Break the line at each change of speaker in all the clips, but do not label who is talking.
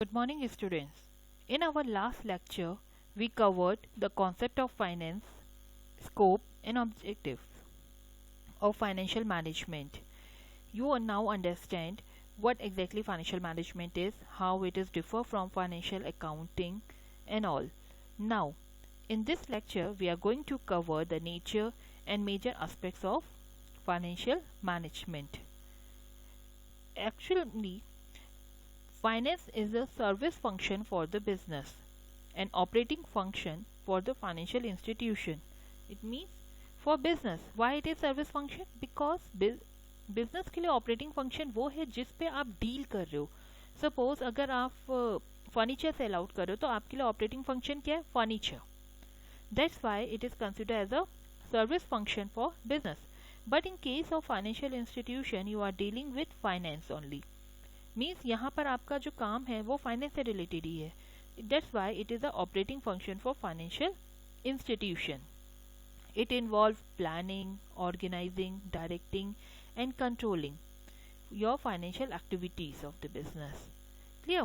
Good morning, students. In our last lecture, we covered the concept of finance, scope, and objectives of financial management. You will now understand what exactly financial management is, how it is differ from financial accounting, and all. Now, in this lecture, we are going to cover the nature and major aspects of financial management. Actually, finance is a service function for the business, an operating function for the financial institution. It means for business. Why it is service function? Because business के लिए operating function वो है जिस पे आप deal कर रहे हो. सपोज अगर आप फर्नीचर सेल आउट कर रहे हो तो आपके लिए ऑपरेटिंग फंक्शन क्या है? Furniture. That's why it is consider as a service function for business. But in case of financial institution you are dealing with finance only. Means यहाँ पर आपका जो काम है वो फाइनेंस से रिलेटेड ही है. That's why it is a operating function for financial institution. It involve planning, organising, directing and controlling your financial activities of the business. Clear?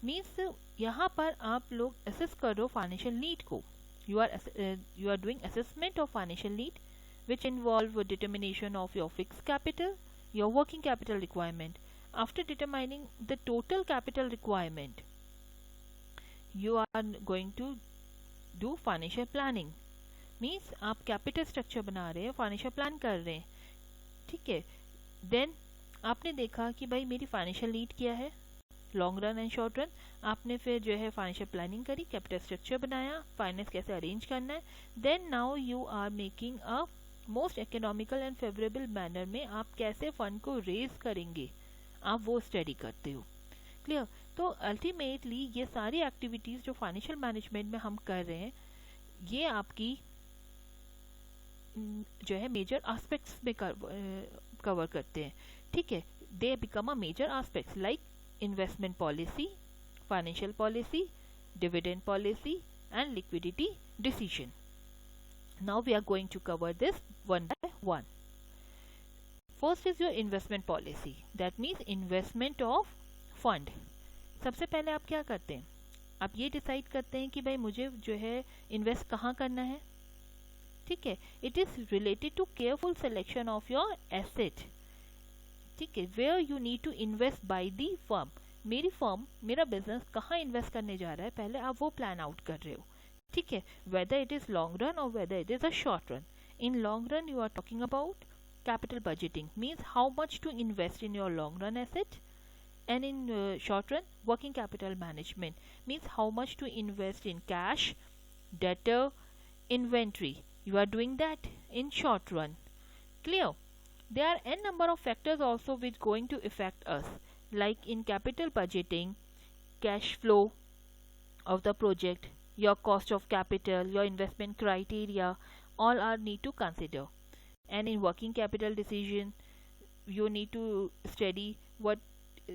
Means यहाँ पर आप लोग असेस कर रहे हो फाइनेंशियल नीड को. You are doing assessment of financial need which involve determination of your fix capital, your working capital requirement. After determining the total capital requirement, you are going to do financial planning. Means आप capital structure बना रहे हैं, financial plan कर रहे हैं, ठीक है. Then आपने देखा कि भाई मेरी financial need क्या है, long run and short run. आपने फिर जो है फाइनेंशियल प्लानिंग करी, कैपिटल स्ट्रक्चर बनाया, फाइनेंस कैसे अरेंज करना है. Then now you are making a most economical and favourable manner में आप कैसे फंड को रेज करेंगे, आप वो स्टडी करते हो. क्लियर? तो अल्टीमेटली ये सारी एक्टिविटीज जो फाइनेंशियल मैनेजमेंट में हम कर रहे हैं ये आपकी जो है मेजर एस्पेक्ट्स में कवर करते हैं. ठीक है. They become a major aspects like investment policy, financial policy, dividend policy and liquidity decision. Now we are going to cover this one by one. First is your investment policy. That means investment of fund. सबसे पहले आप क्या करते हैं? आप ये decide करते हैं कि भाई मुझे जो है इन्वेस्ट कहाँ करना है. ठीक है. It is related to careful selection of your asset. ठीक है. Where you need to invest by the firm. मेरी फर्म, मेरा बिजनेस कहाँ इन्वेस्ट करने जा रहा है, पहले आप वो प्लान आउट कर रहे हो. ठीक है. Whether it is long run और whether it is a short run. In long run you are talking about capital budgeting, means how much to invest in your long run asset, and in short run working capital management means how much to invest in cash, debtor, inventory. You are doing that in short run. Clear? There are n number of factors also which going to affect us, like in capital budgeting, cash flow of the project, your cost of capital, your investment criteria, all are need to consider. And in working capital decision you need to study what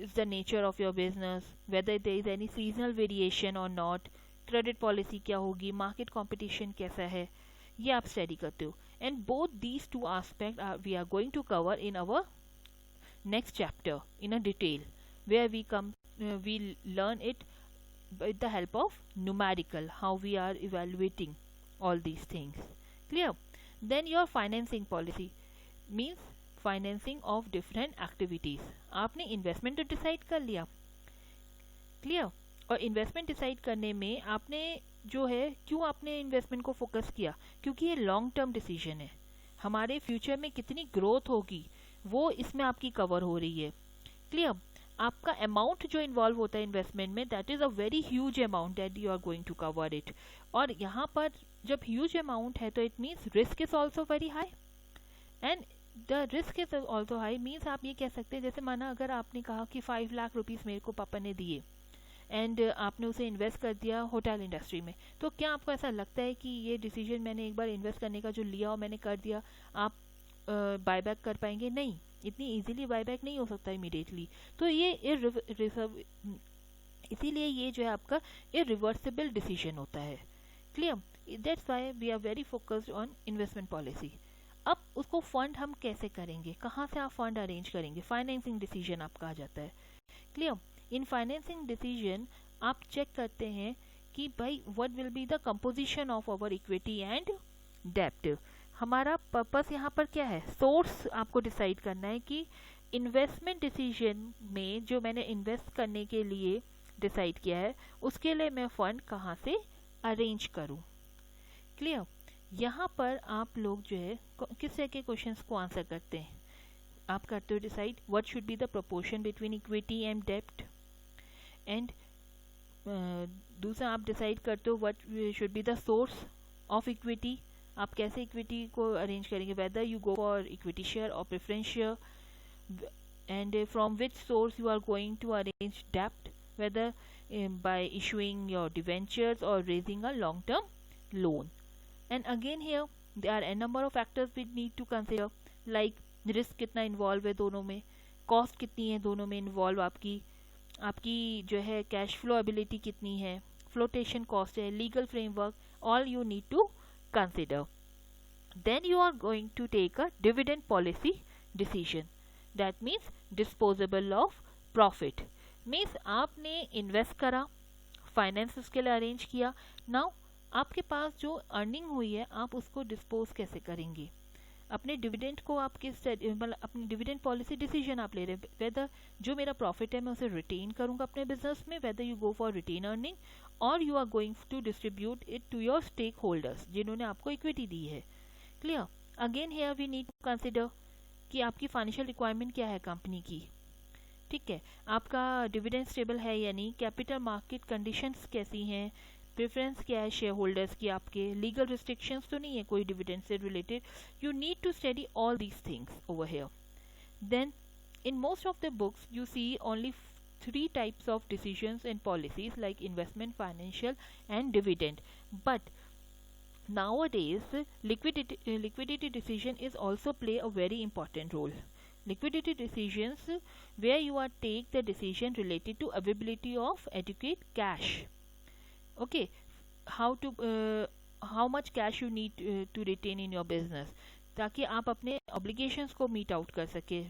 is the nature of your business, whether there is any seasonal variation or not, credit policy क्या होगी, market competition कैसा है, ये आप study करते हो. And both these two aspects we are going to cover in our next chapter in a detail, where we learn it with the help of numerical, how we are evaluating all these things. Clear? Then your financing policy means financing of different activities. आपने investment तो decide कर लिया. Clear? और investment decide करने में आपने जो है क्यों आपने इन्वेस्टमेंट को फोकस किया, क्योंकि ये लॉन्ग टर्म डिसीजन है. हमारे फ्यूचर में कितनी ग्रोथ होगी वो इसमें आपकी कवर हो रही है. क्लियर? आपका अमाउंट जो इन्वॉल्व होता है इन्वेस्टमेंट में, that is a very huge amount that you are going to cover it. और यहाँ पर जब ह्यूज अमाउंट है तो it means risk is also very high. And the risk is also high means आप ये कह सकते हैं, जैसे माना अगर आपने कहा कि 5 लाख रुपीस मेरे को पापा ने दिए एंड आपने उसे इन्वेस्ट कर दिया होटल इंडस्ट्री में, तो क्या आपको ऐसा लगता है कि ये डिसीजन मैंने एक बार इन्वेस्ट करने का जो लिया और मैंने कर दिया, आप बायबैक कर पाएंगे? नहीं, इतनी इजीली बायबैक नहीं हो सकता इमीडिएटली. तो ये इसीलिए ये जो है आपका इरिवर्सिबल डिसीजन होता है. Clear? That's why we are very focused on investment policy. अब उसको फंड हम कैसे करेंगे, कहाँ से आप फंड अरेंज करेंगे, फाइनेंसिंग डिसीजन आपका आ जाता है. क्लियर? इन फाइनेंसिंग डिसीजन आप चेक करते हैं कि भाई what will be the composition of our equity and डेप्ट। हमारा पर्पस यहाँ पर क्या है, सोर्स आपको डिसाइड करना है कि इन्वेस्टमेंट डिसीजन में जो मैंने इन्वेस्ट करने के लिए डिसाइड किया है उसके लिए मैं फंड कहाँ से अरेंज करूँ। क्लियर। यहाँ पर आप लोग जो है किस तरह के क्वेश्चंस को आंसर करते हैं, आप करते हो decide what should be the proportion between equity and डेप्ट, एंड दूसरा आप डिसाइड करते हो what should be the source of equity, आप कैसे इक्विटी को अरेंज करेंगे, whether you go for equity share और preference share, and from which source you are going to arrange debt, whether by issuing your debentures or raising a long term loan. And again here there are a number of factors we need to consider, like risk कितना involve है दोनों में, cost कितनी है दोनों में involve, आपकी जो है cash flow ability कितनी है, flotation cost है, legal framework, all you need to consider. Then you are going to take a dividend policy decision. That means disposable of profit. Means आपने इन्वेस्ट करा, फाइनेंस उसके लिए अरेंज किया, now आपके पास जो अर्निंग हुई है आप उसको डिस्पोज कैसे करेंगे, अपने डिविडेंड को आप किस मतलब अपनी डिविडेंड पॉलिसी डिसीजन आप ले रहे हैं, वेदर जो मेरा प्रॉफिट है मैं उसे रिटेन करूंगा अपने बिजनेस में, whether you go for retained earning और you are going to distribute it to your stakeholders जिन्होंने आपको इक्विटी दी है। Clear. Again here we need to consider कि आपकी फाइनेंशियल रिक्वायरमेंट क्या है कंपनी की, ठीक है, आपका डिविडेंड स्टेबल है या नहीं, कैपिटल मार्केट कंडीशंस कैसी हैं, प्रेफरेंस क्या है शेयर होल्डर्स की, आपके लीगल रिस्ट्रिक्शंस तो नहीं है कोई डिविडेंड से related, you need to study all these things over here. Then in most of the books you see only 3 types of decisions and policies like investment, financial and dividend, but nowadays liquidity decision is also play a very important role. Liquidity decisions where you are take the decision related to availability of adequate cash, okay, how much cash you need to retain in your business ताकि आप अपने obligations को meet out कर सके,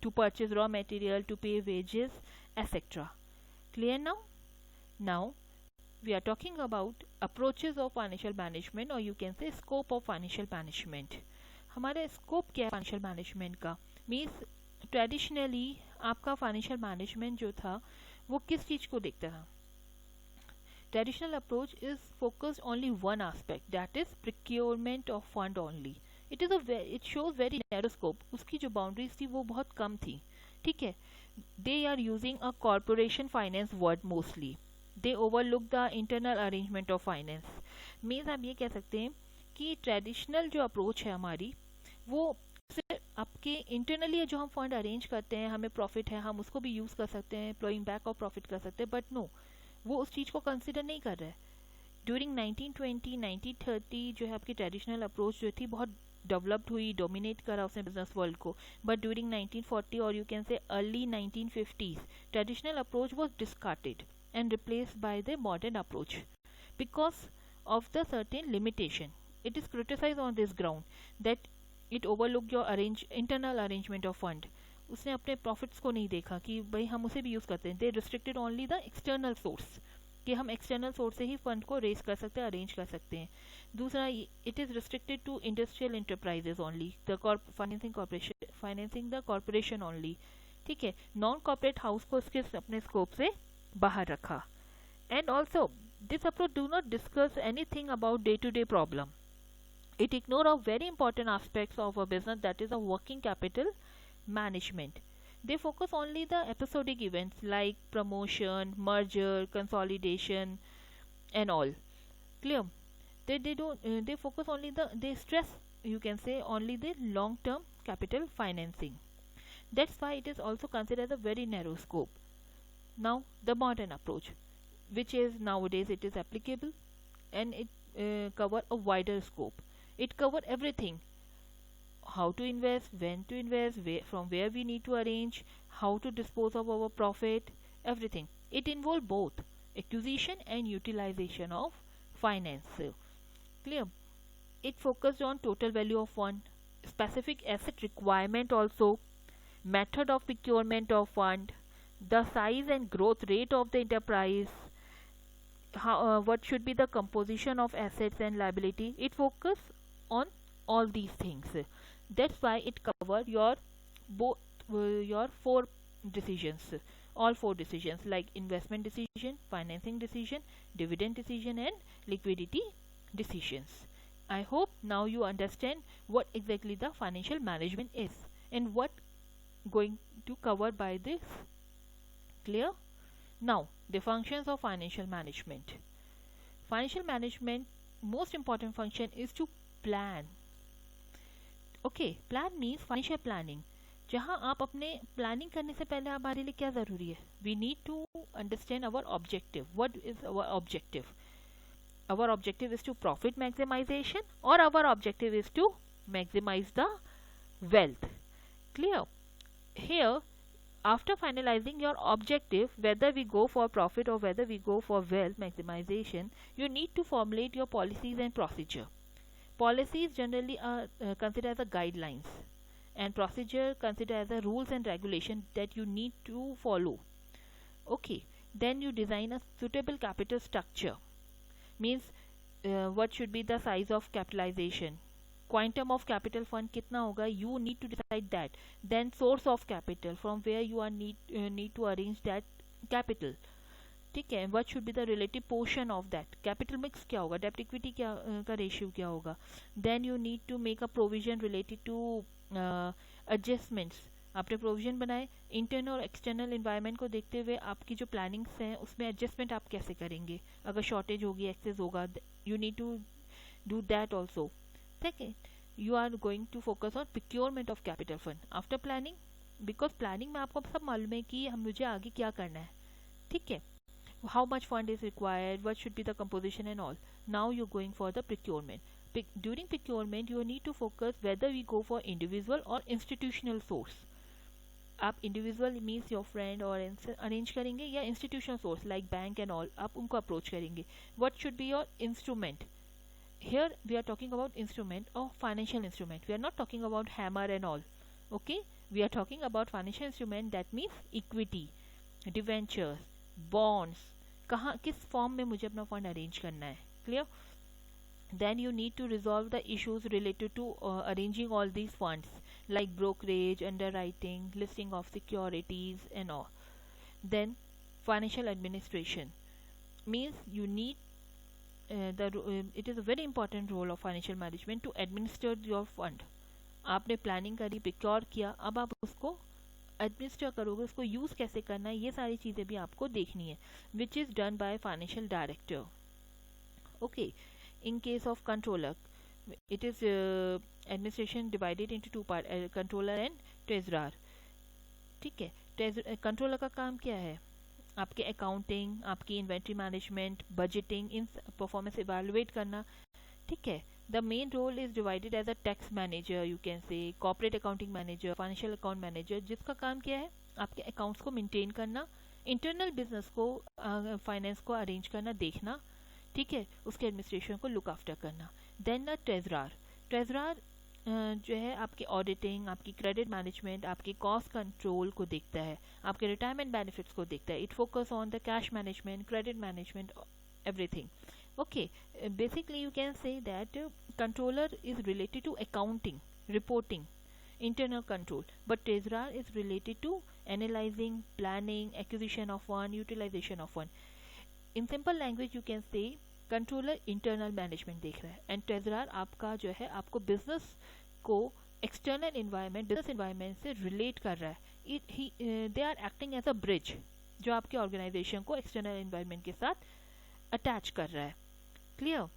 to purchase raw material, to pay wages, etc. Clear now? Now we are talking about approaches of financial management or you can say scope of financial management. हमारे scope क्या है financial management का, means traditionally आपका financial management जो था वो किस चीज़ को देखता था, traditional approach is focused only one aspect, that is procurement of fund only. It shows very narrow scope, उसकी जो boundaries थी वो बहुत कम थी, ठीक है, they are using a corporation finance word mostly, they overlook the internal arrangement of finance. Means आप ये कह सकते हैं कि ट्रेडिशनल जो अप्रोच है हमारी वो सिर्फ आपके इंटरनली जो हम फंड अरेंज करते हैं, हमें प्रॉफिट है हम उसको भी यूज़ कर सकते हैं, प्लोइंग बैक ऑफ प्रॉफिट कर सकते हैं, बट नो वो उस चीज़ को कंसिडर नहीं कर रहा है। ड्यूरिंग 1920 1930 जो है आपकी ट्रेडिशनल अप्रोच जो थी बहुत डेवलप्ड हुई, डोमिनेट करा उसने बिजनेस वर्ल्ड को, बट ड्यूरिंग 1940 और you can say early 1950s traditional approach was discarded and replaced by the modern approach because of the certain limitation. It is criticized on this ground that it overlooked your internal arrangement of fund. उसने अपने profits को नहीं देखा कि भाई हम उसे भी यूज़ करते हैं, they restricted only the external source कि हम एक्सटर्नल सोर्स से ही फंड को रेज कर सकते हैं, अरेंज कर सकते हैं। दूसरा it is restricted to industrial enterprises only, the financing the corporation only, ठीक है, नॉन कॉर्पोरेट हाउस को उसके अपने स्कोप से बाहर रखा। And also this approach do not discuss anything about day to day problem, it ignore a very important aspects of a business, that is a working capital management. They focus only the episodic events like promotion, merger, consolidation and all. Clear? They don't they focus only they stress, you can say, only the long term capital financing. That's why it is also considered as a very narrow scope. Now the modern approach, which is nowadays it is applicable and it cover a wider scope. It cover everything, how to invest, when to invest, from where we need to arrange, how to dispose of our profit, everything. It involve both acquisition and utilization of finance. Clear? It focused on total value of fund, specific asset requirement also, method of procurement of fund, the size and growth rate of the enterprise, what should be the composition of assets and liability. It focus on all these things. That's why it cover your both your four decisions, all four decisions, like investment decision, financing decision, dividend decision, and liquidity decisions. I hope now you understand what exactly the financial management is and what going to cover by this. Clear? Now, the functions of financial management. Financial management most important function is to plan. Okay, plan means financial planning. जहाँ आप अपने planning करने से पहले हमारे लिए क्या ज़रूरी है? We need to understand our objective. What is our objective? Our objective is to profit maximization, or our objective is to maximize the wealth. Clear? Here, after finalizing your objective, whether we go for profit or whether we go for wealth maximization, you need to formulate your policies and procedure. Policies generally are considered as a guidelines, and procedure considered as a rules and regulation that you need to follow. Okay, then you design a suitable capital structure. Means what should be the size of capitalization, quantum of capital fund kitna hoga, you need to decide that. Then source of capital, from where you are need to arrange that capital. ठीक है, what should be the relative portion of that, capital mix क्या होगा, debt equity क्या का ratio क्या होगा. Then you need to make a provision related to adjustments. आपने provision बनाए, इंटरनल और एक्सटर्नल इन्वायरमेंट को देखते हुए आपकी जो प्लानिंग्स हैं उसमें एडजस्टमेंट आप कैसे करेंगे. अगर शॉर्टेज होगी, एक्सेस होगा, you need to do that also. Second, you are going to focus on procurement of capital fund after planning, because planning में आपको सब मालूम है कि हम मुझे आगे क्या करना है. ठीक है, how much fund is required, what should be the composition and all. Now you're going for the procurement. During procurement you need to focus whether we go for individual or institutional source. आप individual means your friend और arrange करेंगे, या institutional source like bank and all आप उनको approach करेंगे. What should be your instrument? Here we are talking about instrument or financial instrument. We are not talking about hammer and all. Okay, we are talking about financial instrument, that means equity, debentures, bonds. कहाँ किस form में मुझे अपना fund arrange करना है. Clear? Then you need to resolve the issues related to arranging all these funds, like brokerage, underwriting, listing of securities and all. Then financial administration means you need it is a very important role of financial management to administer your fund. आपने planning करी, procure किया, अब आप उसको administer करोगे, उसको use कैसे करना है, ये सारी चीज़ें भी आपको देखनी है, which is done by financial director. Okay, in case of controller, it is administration divided into two part, controller and treasurer. ठीक है, कंट्रोलर का काम क्या है, आपके अकाउंटिंग, आपकी इन्वेंट्री मैनेजमेंट, बजटिंग, इन परफॉर्मेंस इवेलुएट करना. ठीक है, the main role is divided as a tax manager, you can say corporate accounting manager, financial account manager, जिसका काम क्या है आपके अकाउंट्स को मेंटेन करना, इंटरनल बिजनेस को फाइनेंस को अरेंज करना, देखना. ठीक है, उसके एडमिनिस्ट्रेशन को लुक आफ्टर करना. देन द ट्रेजरर जो है आपकी ऑडिटिंग, आपकी क्रेडिट मैनेजमेंट, आपकी कॉस्ट कंट्रोल को देखता है, आपके रिटायरमेंट बेनिफिट्स को देखता है. It focus on the cash management, credit management, everything. Okay, basically you can say that controller is related to accounting, reporting, internal control, but treasurer is related to analyzing, planning, acquisition of one, utilization of one. In simple language you can say controller internal management देख रहा है, and treasurer आपका जो है आपको business को external environment, business environment से relate कर रहा है. They are acting as a bridge जो आपके organization को external environment के साथ attach कर रहा है. Clear?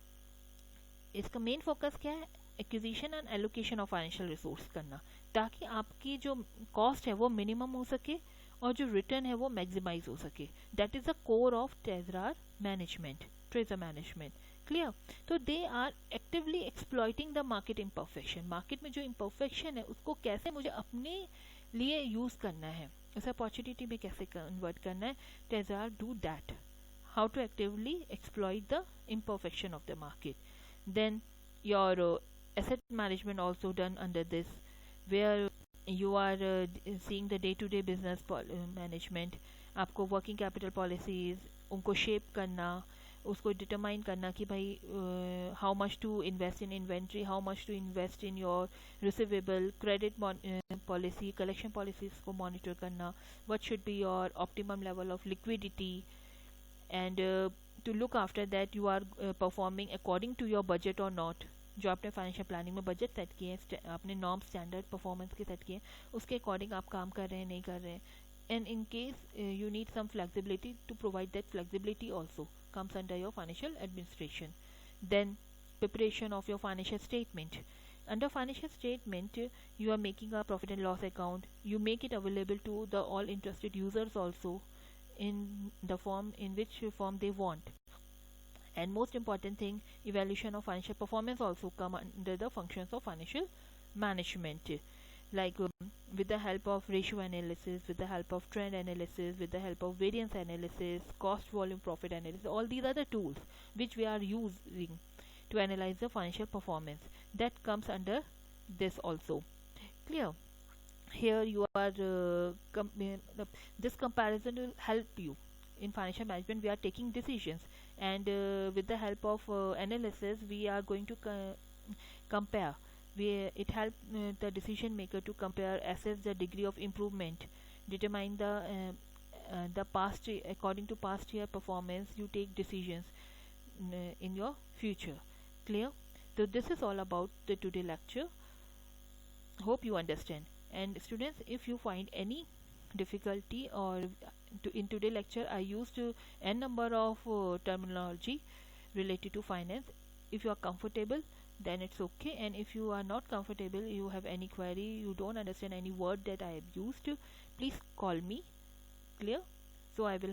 इसका main focus क्या है, acquisition and allocation of financial resource करना, ताकि आपकी जो कॉस्ट है वो मिनिमम हो सके और जो रिटर्न है वो मैक्सिमाइज हो सके. That is the core of treasurer management, treasure management. Clear? तो they are actively exploiting the market imperfection. Market में जो इम्परफेक्शन है उसको कैसे मुझे अपने लिए यूज करना है, उस अपॉर्चुनिटी में कैसे कन्वर्ट करना है. Treasurer do that, how to actively exploit the imperfection of the market. Then your asset management also done under this, where you are seeing the day to day business management, आपको working capital policies उनको shape करना, उसको determine करना कि भाई how much to invest in inventory, how much to invest in your receivable, credit policy, collection policies को monitor करना, what should be your optimum level of liquidity, and to look after that you are performing according to your budget और not. जो आपने financial planning में budget set किए हैं, आपने norm standard performance के सेट किए हैं, उसके अकॉर्डिंग आप काम कर रहे हैं नहीं कर रहे हैं, and in case you need some flexibility, to provide that flexibility also comes under your financial administration. Then preparation of your financial statement. Under financial statement, you are making a profit and loss account, you make it available to the all interested users also in the form in which form they want. And most important thing, evaluation of financial performance also come under the functions of financial management, like with the help of ratio analysis, with the help of trend analysis, with the help of variance analysis, cost volume profit analysis. All these are the tools which we are using to analyze the financial performance. That comes under this also. Clear? Here you are this comparison will help you in financial management. We are taking decisions, and with the help of analysis we are going to compare. It helps the decision maker to compare, assess the degree of improvement, determine the past according to past year performance. You take decisions in your future. Clear? So this is all about the today lecture. Hope you understand. And students, if you find any difficulty or in today lecture I used n number of terminology related to finance. If you are comfortable, then it's okay, and if you are not comfortable, you have any query, you don't understand any word that I have used, please call me. Clear? So I will